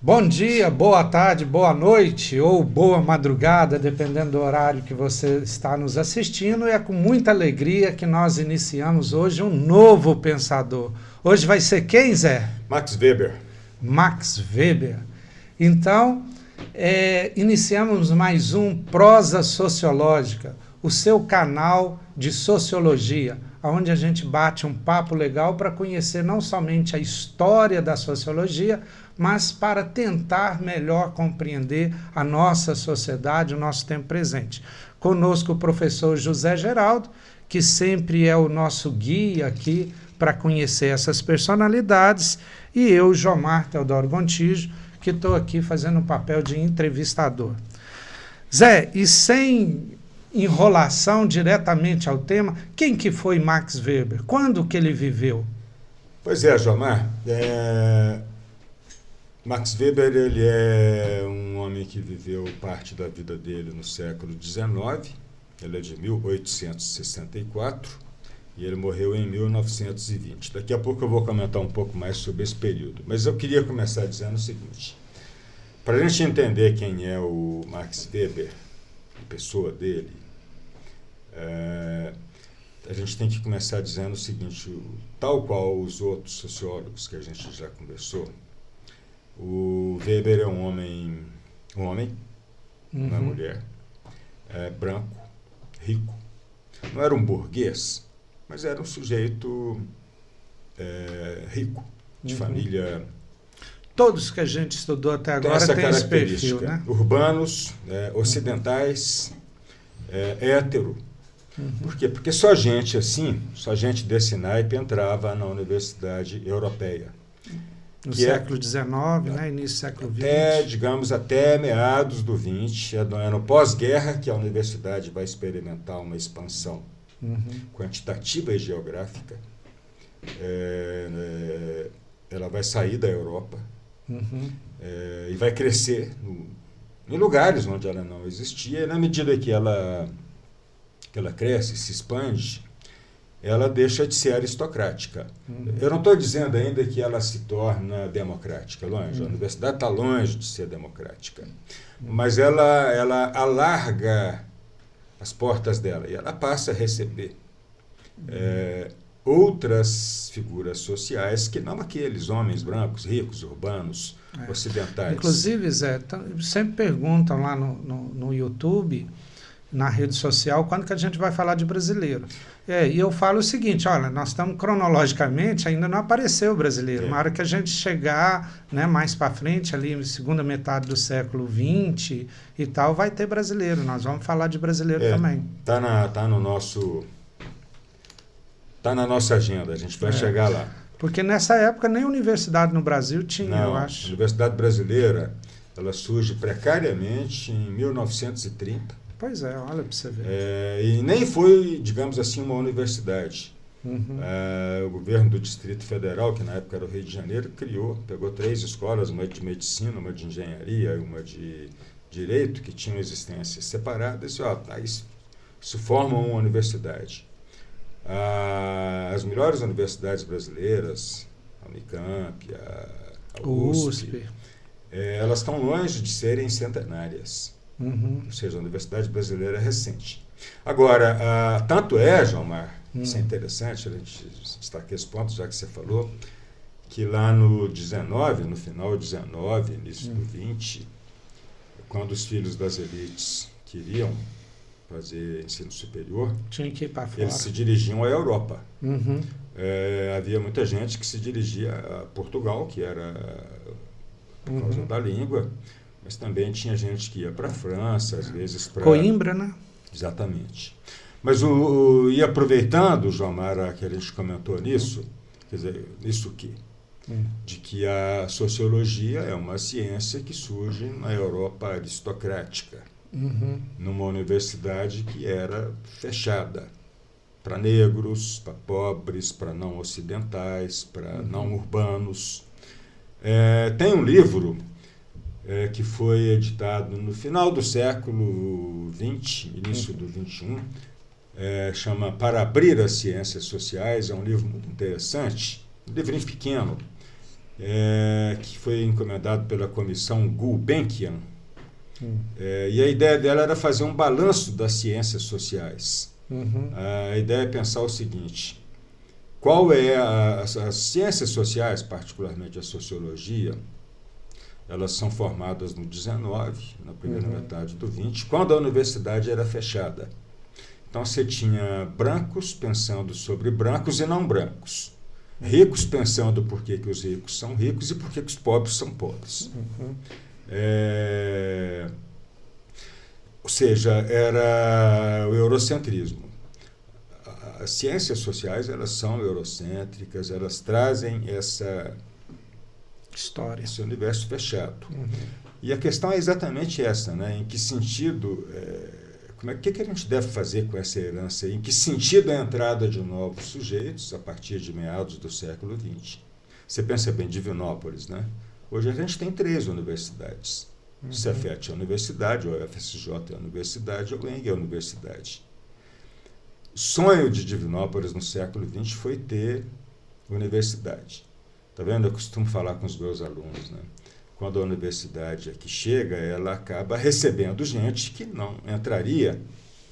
Bom dia, boa tarde, boa noite ou boa madrugada, dependendo do horário que você está nos assistindo. E é com muita alegria que nós iniciamos hoje um novo pensador. Hoje vai ser quem, Zé? Max Weber. Max Weber. Então, iniciamos mais um Prosa Sociológica, o seu canal de sociologia, onde a gente bate um papo legal para conhecer não somente a história da sociologia, mas para tentar melhor compreender a nossa sociedade, o nosso tempo presente. Conosco o professor José Geraldo, que sempre é o nosso guia aqui para conhecer essas personalidades, e eu, Jomar Teodoro Gontijo, que estou aqui fazendo o papel de entrevistador. Zé, e sem enrolação diretamente ao tema, quem que foi Max Weber? Quando que ele viveu? Pois é, Jomar. Max Weber, ele é um homem que viveu parte da vida dele no século XIX. Ele é de 1864 e ele morreu em 1920. Daqui a pouco eu vou comentar um pouco mais sobre esse período. Mas eu queria começar dizendo o seguinte. Para a gente entender quem é o Max Weber, a pessoa dele, a gente tem que começar dizendo o seguinte, tal qual os outros sociólogos que a gente já conversou, o Weber é um homem, não é mulher, branco, rico. Não era um burguês, mas era um sujeito rico, de família. Todos que a gente estudou até agora têm esse perfil, né? Urbanos, ocidentais, hétero. Por quê? Porque só gente assim, só gente desse naipe entrava na Universidade Europeia. No século XIX, né? Início do século XX. Até meados do XX, é no pós-guerra que a universidade vai experimentar uma expansão quantitativa e geográfica. Ela vai sair da Europa e vai crescer em lugares onde ela não existia. E na medida que ela cresce, se expande, ela deixa de ser aristocrática. Eu não estou dizendo ainda que ela se torna democrática, longe. A universidade está longe de ser democrática. Mas ela alarga as portas dela e ela passa a receber outras figuras sociais que não aqueles homens brancos, ricos, urbanos, ocidentais. Inclusive, Zé, sempre perguntam lá no YouTube, na rede social, quando que a gente vai falar de brasileiro. E eu falo o seguinte, olha, nós estamos cronologicamente, ainda não apareceu o brasileiro. Na hora que a gente chegar, né, mais para frente, ali segunda metade do século XX e tal, vai ter brasileiro. Nós vamos falar de brasileiro também. Tá na nossa agenda, a gente vai chegar lá. Porque nessa época nem universidade no Brasil tinha, eu acho. A Universidade Brasileira, ela surge precariamente em 1930. Pois é, olha para você ver. E nem foi, digamos assim, uma universidade. O governo do Distrito Federal, que na época era o Rio de Janeiro, pegou 3 escolas, uma de medicina, uma de engenharia e uma de direito, que tinham existências separadas, e isso forma uma universidade. As melhores universidades brasileiras, a Unicamp, a USP, elas estão longe de serem centenárias. Ou seja, a Universidade Brasileira é recente. Agora, tanto é, Jomar, isso é interessante a gente destacar esse ponto, já que você falou, que lá no 19, no final do 19, início do 20, quando os filhos das elites queriam fazer ensino superior, tinha que ir para fora. Eles se dirigiam à Europa. Havia muita gente que se dirigia a Portugal, que era por causa da língua, mas também tinha gente que ia para a França, às vezes para... Coimbra, né? Exatamente. Mas e aproveitando, Jomar, que a gente comentou nisso, quer dizer, isso aqui, de que a sociologia é uma ciência que surge na Europa aristocrática, numa universidade que era fechada para negros, para pobres, para não ocidentais, para não urbanos. Tem um livro que foi editado no final do século XX, início do XXI, chama Para Abrir as Ciências Sociais, é um livro muito interessante, um livrinho pequeno, que foi encomendado pela comissão Gulbenkian. E a ideia dela era fazer um balanço das ciências sociais. A ideia é pensar o seguinte: qual é as ciências sociais, particularmente a sociologia, elas são formadas no 19, na primeira metade do 20, quando a universidade era fechada. Então você tinha brancos pensando sobre brancos e não brancos. Ricos pensando por que os ricos são ricos e por que os pobres são pobres. Ou seja, era o eurocentrismo. As ciências sociais, elas são eurocêntricas, elas trazem essa história, esse universo fechado. E a questão é exatamente essa, né? Em que sentido, o que a gente deve fazer com essa herança? Em que sentido a entrada de novos sujeitos a partir de meados do século XX? Você pensa bem, Divinópolis, né? Hoje a gente tem 3 universidades. O Cefet é a universidade, o UFSJ é a universidade, o UENG é a universidade. O sonho de Divinópolis no século XX foi ter universidade. Está vendo? Eu costumo falar com os meus alunos, né? Quando a universidade aqui chega, ela acaba recebendo gente que não entraria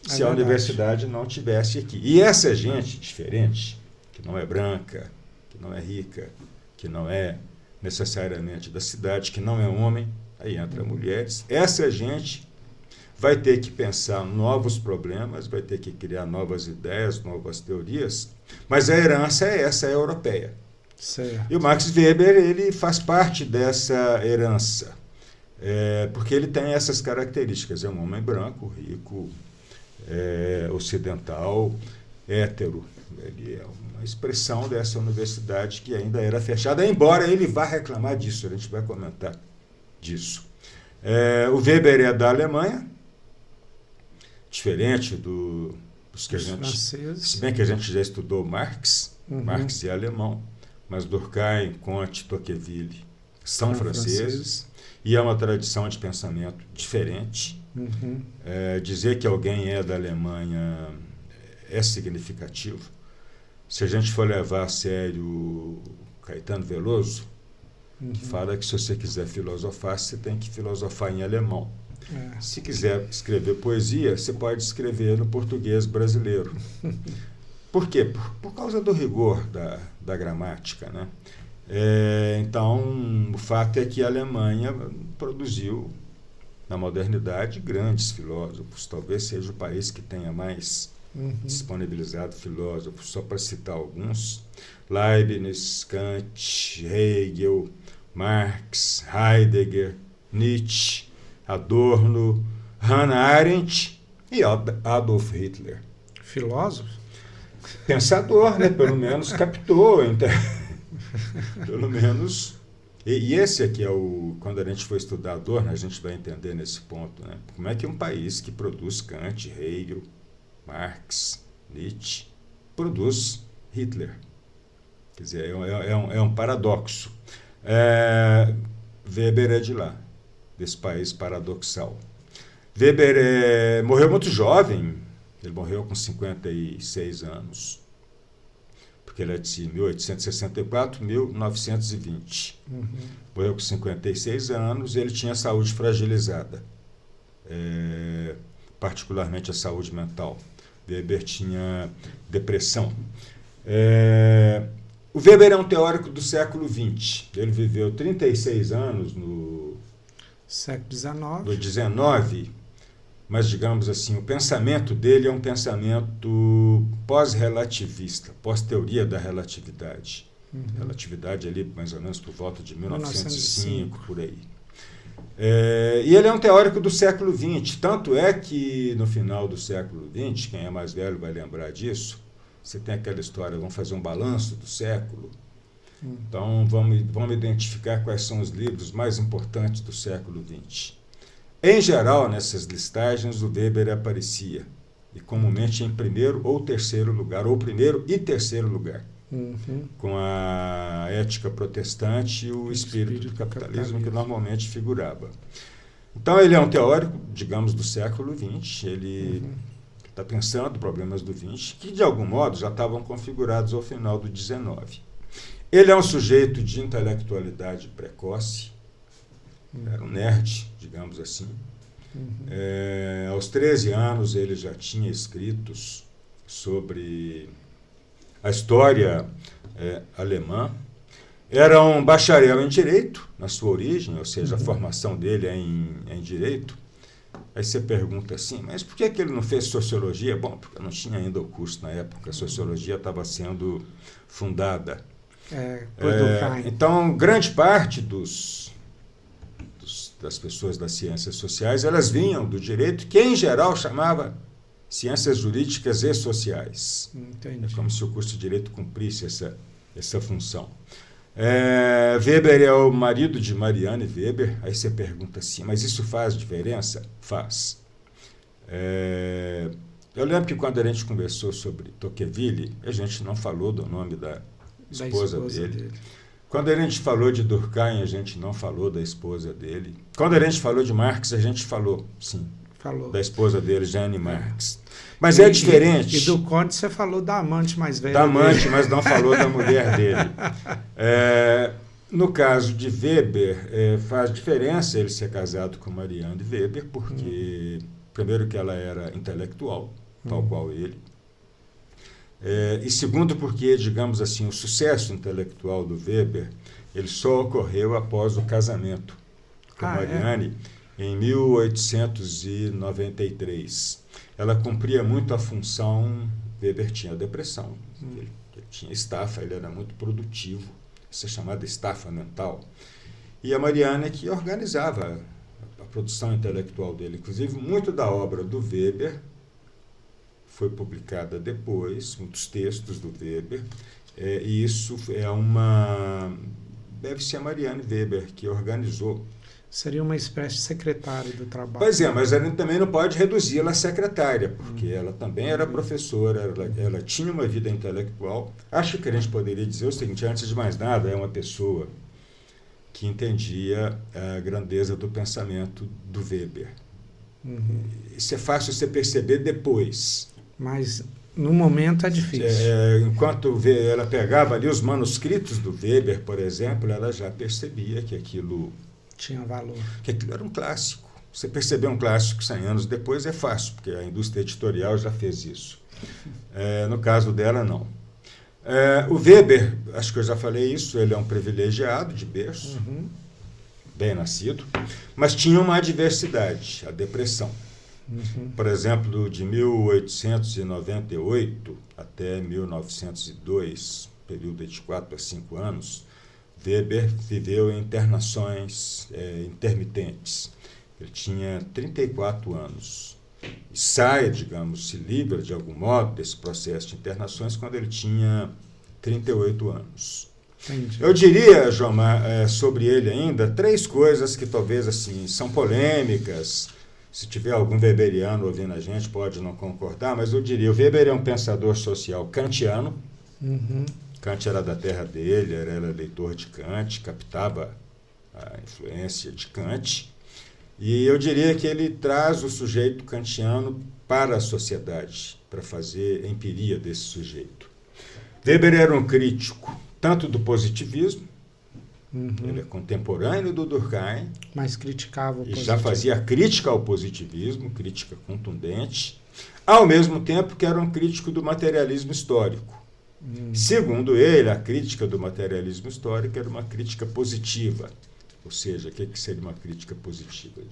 se a universidade não tivesse aqui. E essa gente diferente, que não é branca, que não é rica, que não é necessariamente da cidade, que não é homem, aí entra mulheres, essa gente vai ter que pensar novos problemas, vai ter que criar novas ideias, novas teorias, mas a herança é essa, é europeia. Certo. E o Max Weber, ele faz parte dessa herança, porque ele tem essas características. É um homem branco, rico, ocidental, hétero. Ele é uma expressão dessa universidade que ainda era fechada, embora ele vá reclamar disso, a gente vai comentar disso. O Weber é da Alemanha, diferente dos que a gente... franceses. Se bem que a gente já estudou Marx, Marx é alemão, mas Durkheim, Comte, Tocqueville são franceses, e é uma tradição de pensamento diferente. Dizer que alguém é da Alemanha é significativo. Se a gente for levar a sério Caetano Veloso, que fala que se você quiser filosofar, você tem que filosofar em alemão. Se quiser escrever poesia, você pode escrever no português brasileiro. Por quê? Por causa do rigor da gramática, né? Então, o fato é que a Alemanha produziu, na modernidade, grandes filósofos. Talvez seja o país que tenha mais disponibilizado filósofos, só para citar alguns: Leibniz, Kant, Hegel, Marx, Heidegger, Nietzsche, Adorno, Hannah Arendt e Adolf Hitler. Filósofo? Pensador, né? Pelo menos captou, pelo menos. E esse aqui é quando a gente for estudar Adorno, a gente vai entender nesse ponto, né? Como é que um país que produz Kant, Hegel, Marx, Nietzsche, produz Hitler. Quer dizer, é um paradoxo. Weber é de lá, desse país paradoxal. Weber morreu muito jovem. Ele morreu com 56 anos, porque ele é de 1864 a 1920. Morreu com 56 anos e ele tinha saúde fragilizada, particularmente a saúde mental. Weber tinha depressão. O Weber é um teórico do século XX. Ele viveu 36 anos no século XIX. Mas, digamos assim, o pensamento dele é um pensamento pós-relativista, pós-teoria da relatividade. Relatividade ali, mais ou menos, por volta de 1905, por aí. E ele é um teórico do século XX. Tanto é que, no final do século XX, quem é mais velho vai lembrar disso, você tem aquela história, vamos fazer um balanço do século. Então, vamos identificar quais são os livros mais importantes do século XX. Em geral, nessas listagens, o Weber aparecia, e comumente em primeiro ou terceiro lugar, ou primeiro e terceiro lugar, com a ética protestante e o espírito do capitalismo que normalmente figurava. Então, ele é um teórico, digamos, do século XX, ele está pensando problemas do XX, que de algum modo já estavam configurados ao final do XIX. Ele é um sujeito de intelectualidade precoce, era um nerd, digamos assim. Aos 13 anos ele já tinha escritos sobre a história alemã. Era um bacharel em Direito, na sua origem, ou seja, a formação dele é em Direito. Aí você pergunta assim, mas por que ele não fez Sociologia? Bom, porque não tinha ainda o curso na época, a Sociologia estava sendo fundada. Então, grande parte das pessoas das ciências sociais, elas vinham do direito, que em geral chamava ciências jurídicas e sociais. Entendi. É como se o curso de direito cumprisse essa função. Weber é o marido de Marianne Weber. Aí você pergunta assim, mas isso faz diferença? Faz. Eu lembro que quando a gente conversou sobre Tocqueville, a gente não falou do nome da esposa dele. Quando a gente falou de Durkheim, a gente não falou da esposa dele. Quando a gente falou de Marx, a gente falou, sim, da esposa dele, Jane Marx. Mas é diferente. E do Conde você falou da amante mais velha. Da amante, mas não falou da mulher dele. No caso de Weber, faz diferença ele ser casado com Marianne Weber, porque, primeiro, que ela era intelectual, tal qual ele. E segundo, porque, digamos assim, o sucesso intelectual do Weber, ele só ocorreu após o casamento com Marianne em 1893. Ela cumpria muito a função. Weber tinha depressão, ele tinha estafa, ele era muito produtivo, essa chamada estafa mental. E a Marianne que organizava a produção intelectual dele. Inclusive, muito da obra do Weber foi publicada depois, muitos textos do Weber, e isso deve ser a Marianne Weber que organizou. Seria uma espécie de secretária do trabalho. Pois é, mas a gente também não pode reduzi-la a secretária, porque ela também era professora, ela tinha uma vida intelectual. Acho que a gente poderia dizer o seguinte, antes de mais nada, é uma pessoa que entendia a grandeza do pensamento do Weber. Isso é fácil você perceber depois. Mas no momento é difícil. Enquanto ela pegava ali os manuscritos do Weber, por exemplo, ela já percebia que aquilo tinha valor. Que aquilo era um clássico. Você perceber um clássico 100 anos depois é fácil, porque a indústria editorial já fez isso. No caso dela, não. O Weber, acho que eu já falei isso, ele é um privilegiado de berço, bem nascido, mas tinha uma adversidade, a depressão. Por exemplo, de 1898 até 1902, período de 4 a 5 anos, Weber viveu em internações intermitentes. Ele tinha 34 anos. E sai, digamos, se livra de algum modo desse processo de internações quando ele tinha 38 anos. Entendi. Eu diria, Jomar, sobre ele ainda, 3 coisas que talvez assim são polêmicas. Se tiver algum weberiano ouvindo a gente, pode não concordar, mas eu diria, o Weber é um pensador social kantiano. Kant era da terra dele, era leitor de Kant, captava a influência de Kant. E eu diria que ele traz o sujeito kantiano para a sociedade, para fazer empiria desse sujeito. Weber era um crítico tanto do positivismo, ele é contemporâneo do Durkheim, mas criticava o e positivismo. já fazia crítica ao positivismo, crítica contundente, ao mesmo tempo que era um crítico do materialismo histórico. Segundo ele, a crítica do materialismo histórico era uma crítica positiva. Ou seja, o que seria uma crítica positiva?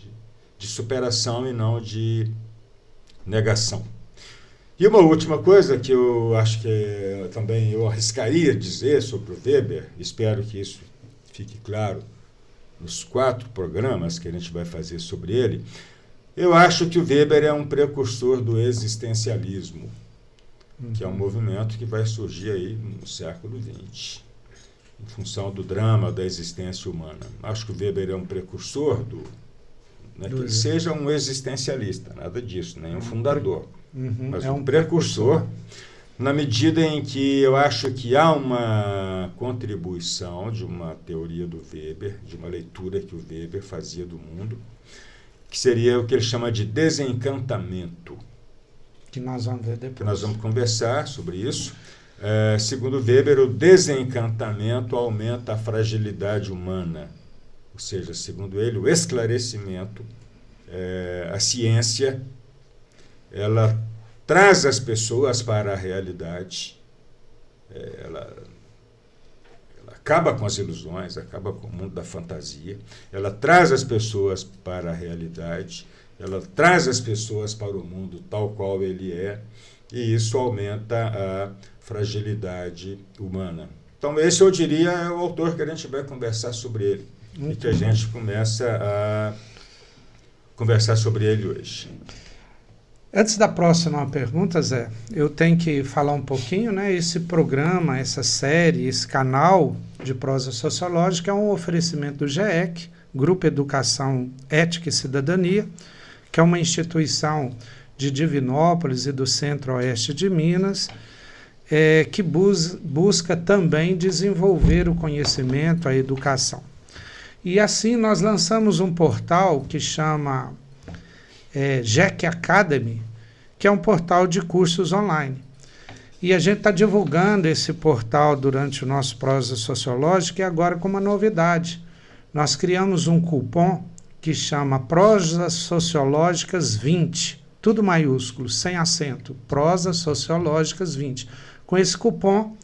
De superação e não de negação. E uma última coisa que eu acho que também eu arriscaria dizer sobre o Weber, espero que isso fique claro nos 4 programas que a gente vai fazer sobre ele, eu acho que o Weber é um precursor do existencialismo, que é um movimento que vai surgir aí no século XX, em função do drama da existência humana. Acho que o Weber é um precursor não é que ele seja um existencialista, nada disso, nem um fundador, mas um precursor, na medida em que eu acho que há uma contribuição de uma teoria do Weber, de uma leitura que o Weber fazia do mundo, que seria o que ele chama de desencantamento. Que nós vamos ver depois. Que nós vamos conversar sobre isso. Segundo Weber, o desencantamento aumenta a fragilidade humana. Ou seja, segundo ele, o esclarecimento, a ciência, ela traz as pessoas para a realidade, ela acaba com as ilusões, acaba com o mundo da fantasia, ela traz as pessoas para a realidade, ela traz as pessoas para o mundo tal qual ele é, e isso aumenta a fragilidade humana. Então, esse eu diria é o autor que a gente vai conversar sobre ele, e que a gente começa a conversar sobre ele hoje. Antes da próxima pergunta, Zé, eu tenho que falar um pouquinho, né? Esse programa, essa série, esse canal de prosa sociológica é um oferecimento do GEC, Grupo Educação, Ética e Cidadania, que é uma instituição de Divinópolis e do Centro-Oeste de Minas, que busca também desenvolver o conhecimento, a educação. E assim nós lançamos um portal que chama GEC Academy, que é um portal de cursos online. E a gente está divulgando esse portal durante o nosso prosa sociológica e agora com uma novidade. Nós criamos um cupom que chama Prosas Sociológicas 20, tudo maiúsculo, sem acento, Prosas Sociológicas 20. Com esse cupom,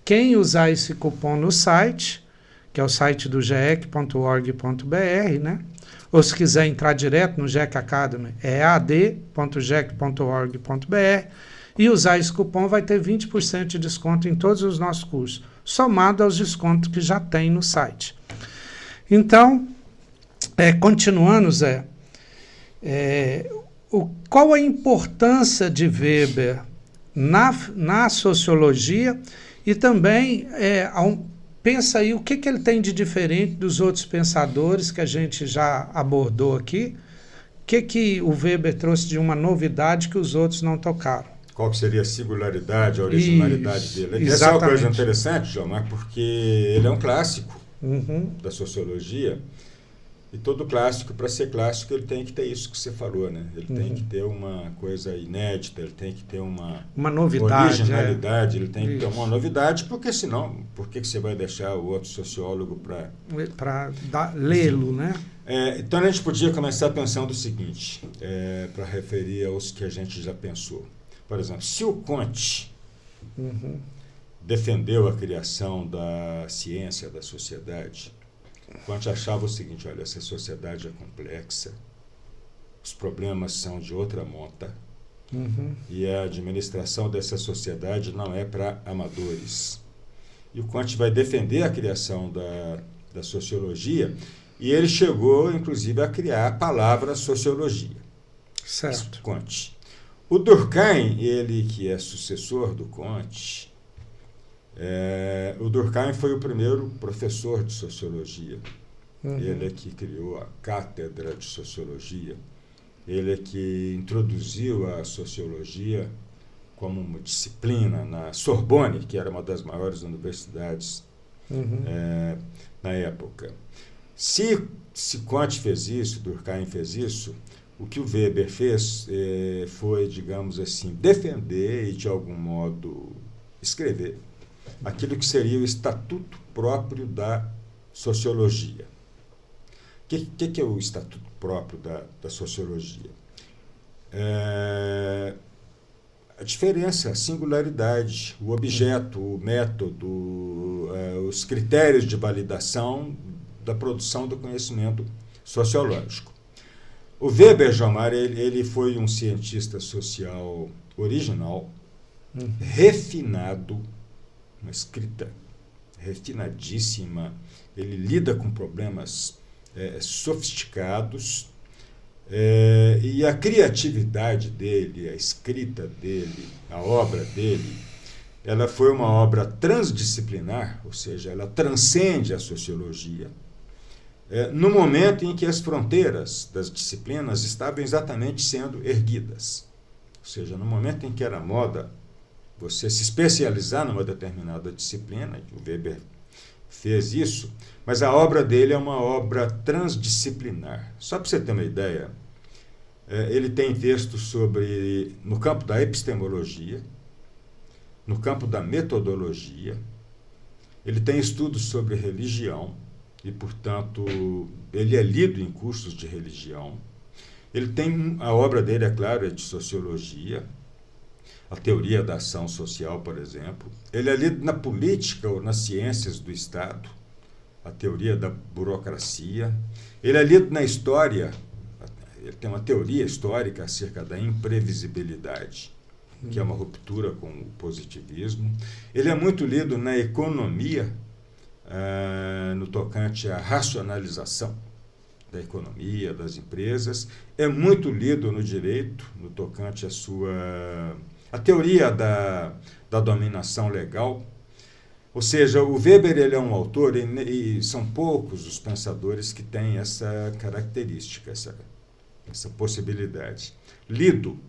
quem usar esse cupom no site, que é o site do geec.org.br, né? Ou se quiser entrar direto no GEC Academy, é ad.gec.org.br, e usar esse cupom vai ter 20% de desconto em todos os nossos cursos, somado aos descontos que já tem no site. Então, continuando, Zé, qual a importância de Weber na sociologia e também pensa aí o que ele tem de diferente dos outros pensadores que a gente já abordou aqui. O que o Weber trouxe de uma novidade que os outros não tocaram? Qual que seria a singularidade, a originalidade dele? Essa é uma coisa interessante, João, porque ele é um clássico da sociologia, e todo clássico, para ser clássico, ele tem que ter isso que você falou, né? Ele tem que ter uma coisa inédita, ele tem que ter uma novidade, originalidade, ele tem que ter uma novidade, porque senão, por que você vai deixar o outro sociólogo para lê-lo, né? Então a gente podia começar pensando o seguinte, para referir aos que a gente já pensou. Por exemplo, se o Comte defendeu a criação da ciência, da sociedade, Kant achava o seguinte: olha, essa sociedade é complexa, os problemas são de outra monta, e a administração dessa sociedade não é para amadores. E o Kant vai defender a criação da sociologia, e ele chegou, inclusive, a criar a palavra sociologia. Certo. Kant. O Durkheim, ele que é sucessor do Kant, o Durkheim foi o primeiro professor de sociologia. Ele é que criou a cátedra de sociologia. Ele é que introduziu a sociologia como uma disciplina na Sorbonne, que era uma das maiores universidades na época. Se Kant fez isso, Durkheim fez isso, o que o Weber fez foi, digamos assim, defender e, de algum modo, escrever aquilo que seria o estatuto próprio da sociologia. O que é o estatuto próprio da sociologia? A diferença, a singularidade, o objeto, o método, os critérios de validação da produção do conhecimento sociológico. O Weber, Jomar, ele foi um cientista social original, refinado, uma escrita refinadíssima, ele lida com problemas sofisticados, e a criatividade dele, a escrita dele, a obra dele, ela foi uma obra transdisciplinar, ou seja, ela transcende a sociologia, no momento em que as fronteiras das disciplinas estavam exatamente sendo erguidas. Ou seja, no momento em que era moda você se especializar numa determinada disciplina, o Weber fez isso, mas a obra dele é uma obra transdisciplinar. Só para você ter uma ideia, ele tem textos no campo da epistemologia, no campo da metodologia. Ele tem estudos sobre religião e, portanto, ele é lido em cursos de religião. Ele tem, a obra dele, é claro, é de sociologia, a teoria da ação social, por exemplo. Ele é lido na política ou nas ciências do Estado, a teoria da burocracia. Ele é lido na história, ele tem uma teoria histórica acerca da imprevisibilidade, que é uma ruptura com o positivismo. Ele é muito lido na economia, no tocante à racionalização da economia, das empresas. É muito lido no direito, no tocante à teoria da dominação legal. Ou seja, o Weber ele é um autor, e são poucos os pensadores que têm essa característica, essa possibilidade. Lido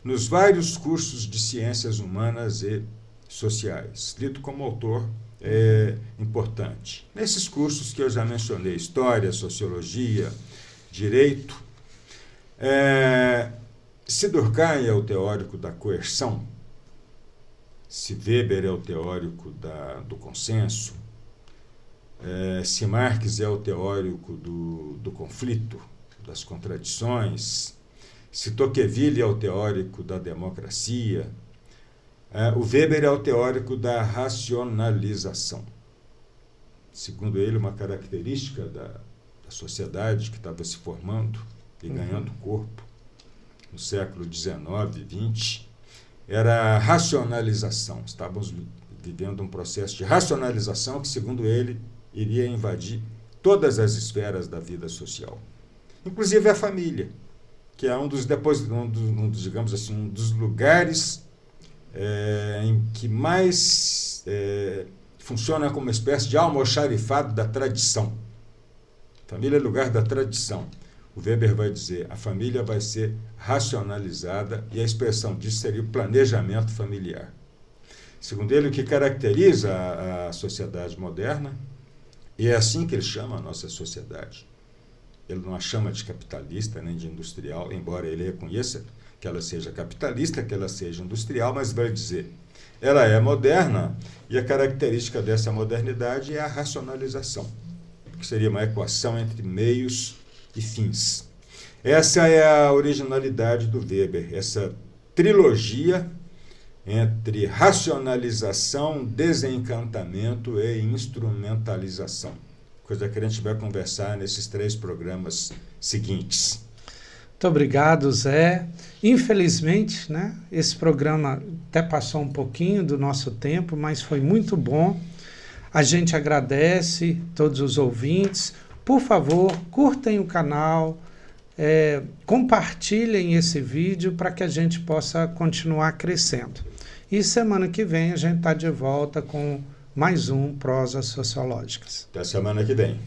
nos vários cursos de ciências humanas e sociais. Lido como autor importante. Nesses cursos que eu já mencionei, história, sociologia, direito. Se Durkheim é o teórico da coerção, se Weber é o teórico do consenso, se Marx é o teórico do conflito, das contradições, se Tocqueville é o teórico da democracia, o Weber é o teórico da racionalização. Segundo ele, uma característica da sociedade que estava se formando e ganhando corpo no século XIX e XX era a racionalização. Estávamos vivendo um processo de racionalização que, segundo ele, iria invadir todas as esferas da vida social, inclusive a família, que é um dos lugares em que mais funciona como uma espécie de almoxarifado da tradição. Família é lugar da tradição. O Weber vai dizer, a família vai ser racionalizada, e a expressão disso seria o planejamento familiar. Segundo ele, o que caracteriza a sociedade moderna, e é assim que ele chama a nossa sociedade. Ele não a chama de capitalista nem de industrial, embora ele reconheça que ela seja capitalista, que ela seja industrial, mas vai dizer, ela é moderna, e a característica dessa modernidade é a racionalização, que seria uma equação entre meios e fins. Essa é a originalidade do Weber, essa trilogia entre racionalização, desencantamento e instrumentalização, coisa que a gente vai conversar nesses 3 programas seguintes. Muito obrigado, Zé. Infelizmente, né, esse programa até passou um pouquinho do nosso tempo, mas foi muito bom. A gente agradece todos os ouvintes. Por favor, curtem o canal, compartilhem esse vídeo para que a gente possa continuar crescendo. E semana que vem a gente está de volta com mais um Prosas Sociológicas. Até semana que vem.